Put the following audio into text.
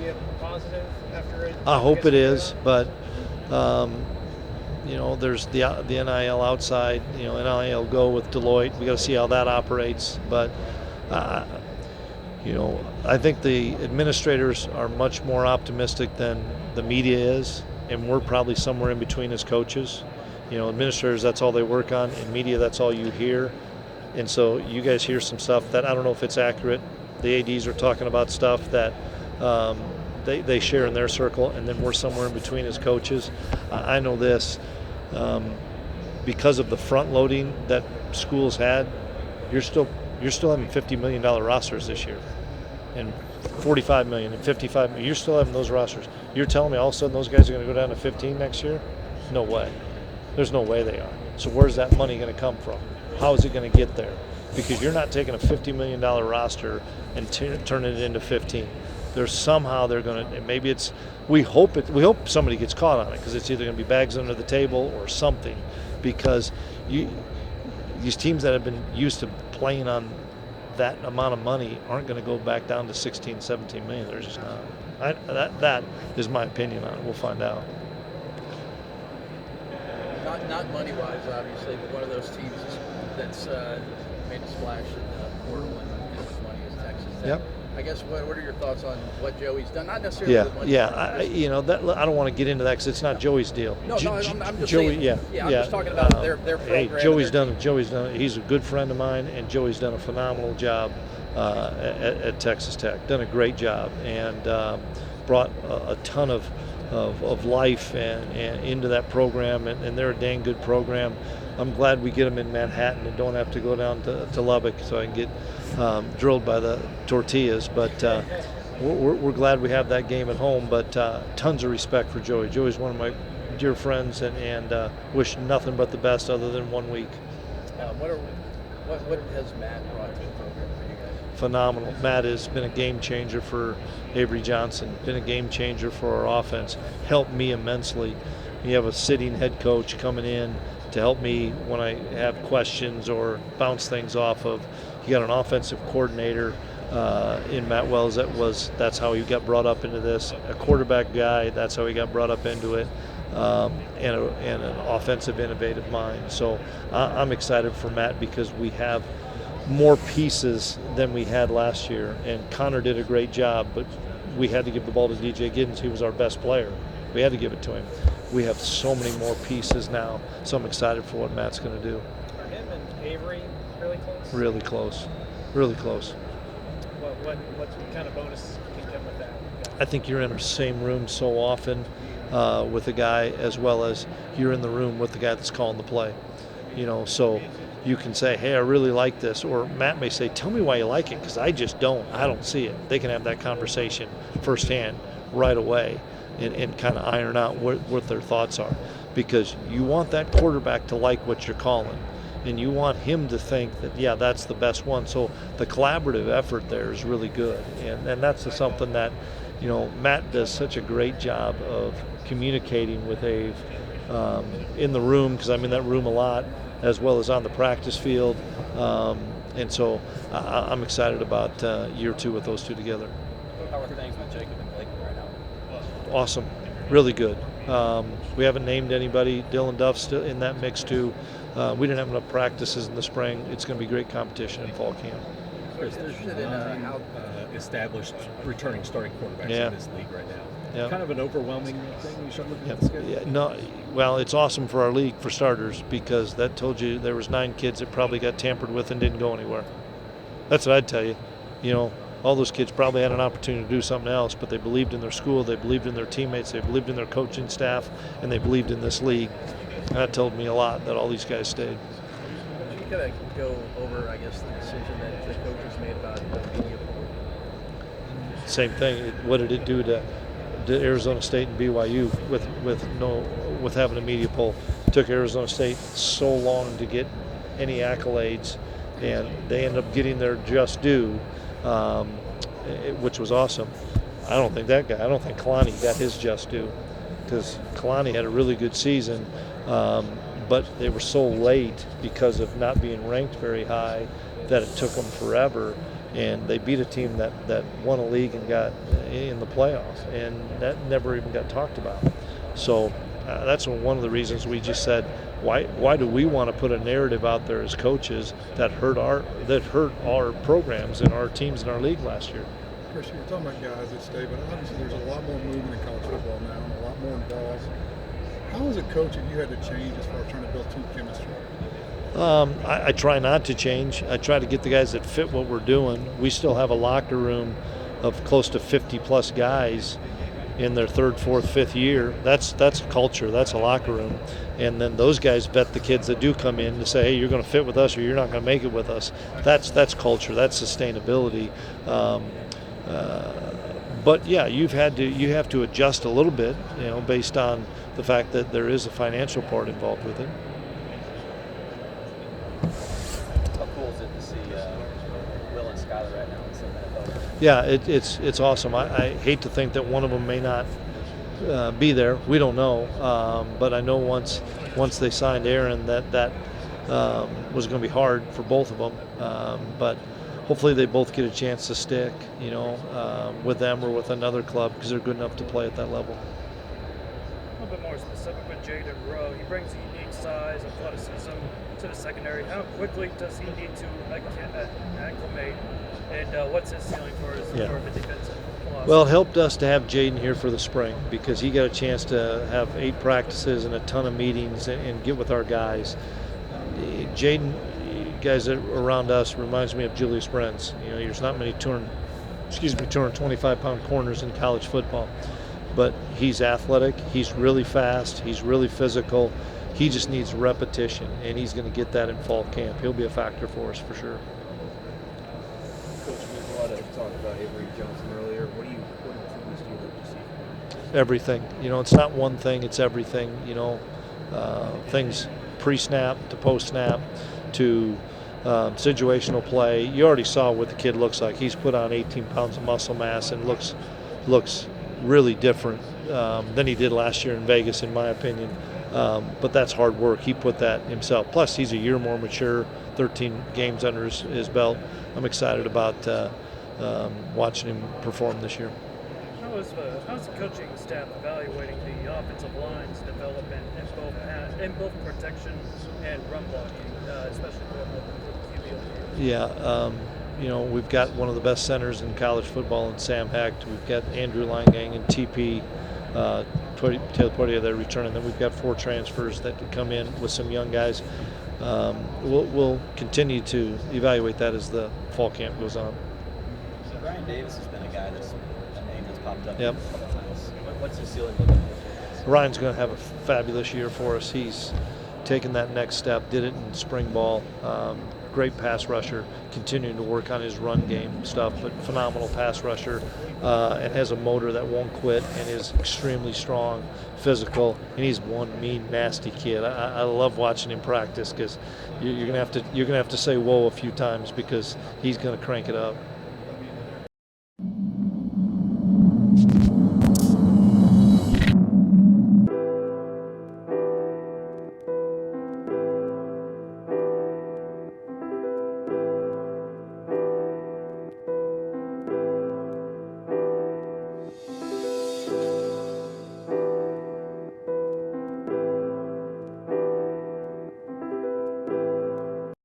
be a positive after it? I hope it is, but there's the NIL outside. NIL go with Deloitte. We got to see how that operates, but. I think the administrators are much more optimistic than the media is, and we're probably somewhere in between as coaches. Administrators, that's all they work on. In media, that's all you hear. And so you guys hear some stuff that I don't know if it's accurate. The ADs are talking about stuff that they share in their circle, and then we're somewhere in between as coaches. I know this. Because of the front loading that schools had, you're still having $50 million rosters this year, and $45 million and $55 million. You're still having those rosters. You're telling me all of a sudden those guys are going to go down to 15 next year? No way. There's no way they are. So where's that money going to come from? How is it going to get there? Because you're not taking a $50 million roster and turning it into 15. There's somehow they're going to. Maybe it's. We hope somebody gets caught on it, because it's either going to be bags under the table or something. Because these teams that have been used to playing on that amount of money aren't going to go back down to 16, 17 million. They're just not. That is my opinion on it. We'll find out. Not money-wise, obviously, but one of those teams that's made a splash in the portal and as money as Texas Tech. Yep. I guess what are your thoughts on what Joey's done? Not necessarily the money. I don't want to get into that because it's not Joey's deal. No, I'm just Joey, saying. I'm just talking about their program. Hey, Joey's done. He's a good friend of mine, and Joey's done a phenomenal job at Texas Tech. Done a great job, and brought a ton of life and into that program, and they're a dang good program. I'm glad we get them in Manhattan and don't have to go down to Lubbock so I can get drilled by the tortillas. But we're glad we have that game at home. But tons of respect for Joey. Joey's one of my dear friends, and wish nothing but the best other than 1 week. What has Matt brought to the program for you guys? Phenomenal. Matt has been a game changer for Avery Johnson, been a game changer for our offense, helped me immensely. You have a sitting head coach coming in to help me when I have questions or bounce things off of. You got an offensive coordinator in Matt Wells. That's how he got brought up into this. A quarterback guy, that's how he got brought up into it. And an offensive innovative mind. So I'm excited for Matt because we have more pieces than we had last year. And Connor did a great job, but we had to give the ball to DJ Giddens. He was our best player. We had to give it to him. We have so many more pieces now, so I'm excited for what Matt's going to do. Are him and Avery really close? Really close. Really close. What kind of bonuses can come with that? I think you're in the same room so often with a guy, as well as you're in the room with the guy that's calling the play. So you can say, hey, I really like this. Or Matt may say, tell me why you like it, because I just don't. I don't see it. They can have that conversation firsthand right away. And kind of iron out what their thoughts are, because you want that quarterback to like what you're calling, and you want him to think that, yeah, that's the best one. So the collaborative effort there is really good, and that's something that, Matt does such a great job of communicating with Ave in the room, because I'm in that room a lot, as well as on the practice field, and so I'm excited about year 2 with those two together. How are things with Jacob and Blake right now? Awesome, really good. We haven't named anybody. Dylan Duff's still in that mix too. We didn't have enough practices in the spring. It's going to be great competition in fall camp. Chris, there's how established returning starting quarterbacks in this league right now. Yeah. Kind of an overwhelming thing. You start looking at the schedule. No, well, it's awesome for our league for starters, because that told you there was 9 kids that probably got tampered with and didn't go anywhere. That's what I'd tell you. All those kids probably had an opportunity to do something else, but they believed in their school, they believed in their teammates, they believed in their coaching staff, and they believed in this league. And that told me a lot, that all these guys stayed. You gotta go over, I guess, the decision that the coaches made about the media poll. Same thing. What did it do to Arizona State and BYU with having a media poll? It took Arizona State so long to get any accolades, and they ended up getting their just due. Which was awesome. I don't think Kalani got his just due, because Kalani had a really good season, but they were so late because of not being ranked very high that it took them forever. and they beat a team that won a league and got in the playoff, and that never even got talked about. So that's one of the reasons we just said, why do we want to put a narrative out there as coaches that hurt our programs and our teams in our league last year? Chris, you're talking about guys that stay, but obviously there's a lot more movement in college football now and a lot more involved. How as a coach have you had to change as far as trying to build team chemistry? I try not to change. I try to get the guys that fit what we're doing. We still have a locker room of close to 50-plus guys in their third, fourth, fifth year. That's culture. That's a locker room. And then those guys vet the kids that do come in to say, hey, you're going to fit with us or you're not going to make it with us. That's culture. That's sustainability. But yeah, you have to adjust a little bit, based on the fact that there is a financial part involved with it. How cool is it to see Will and Skyler right now in some NFL? Yeah, it's awesome. I hate to think that one of them may not be there. We don't know, but I know once they signed Aaron that was going to be hard for both of them. But hopefully they both get a chance to stick, with them or with another club because they're good enough to play at that level. A little bit more specific with Jaden Rowe. He brings a unique size, athleticism to the secondary. How quickly does he need to acclimate, and what's his ceiling for his for the defensive philosophy? Well, it helped us to have Jaden here for the spring because he got a chance to have 8 practices and a ton of meetings and get with our guys. Jaden, guys that are around us, reminds me of Julius Brents. There's not many 225-pound corners in college football, but he's athletic, he's really fast, he's really physical. He just needs repetition, and he's going to get that in fall camp. He'll be a factor for us for sure. Coach, there's a lot of talk about Avery Johnson earlier. What improvements do you look to see from him? Everything. It's not one thing, it's everything. Things pre-snap to post-snap to situational play. You already saw what the kid looks like. He's put on 18 pounds of muscle mass and looks really different than he did last year in Vegas, in my opinion. But that's hard work. He put that himself. Plus, he's a year more mature, 13 games under his belt. I'm excited about watching him perform this year. How's the coaching staff evaluating the offensive line's development in both protection and run blocking, especially for QB? Yeah, we've got one of the best centers in college football in Sam Hecht. We've got Andrew Langang and TP Taylor Portia that are returning. Then we've got 4 transfers that could come in with some young guys. We'll continue to evaluate that as the fall camp goes on. So Brian Davis has been a guy a name that's popped up Yep. a couple times. What's his ceiling looking like? Ryan's going to have a fabulous year for us. He's taken that next step, did it in spring ball. Great pass rusher, continuing to work on his run game stuff, but phenomenal pass rusher, and has a motor that won't quit and is extremely strong, physical, and he's one mean, nasty kid. I love watching him practice because you're gonna have to say whoa a few times because he's gonna crank it up.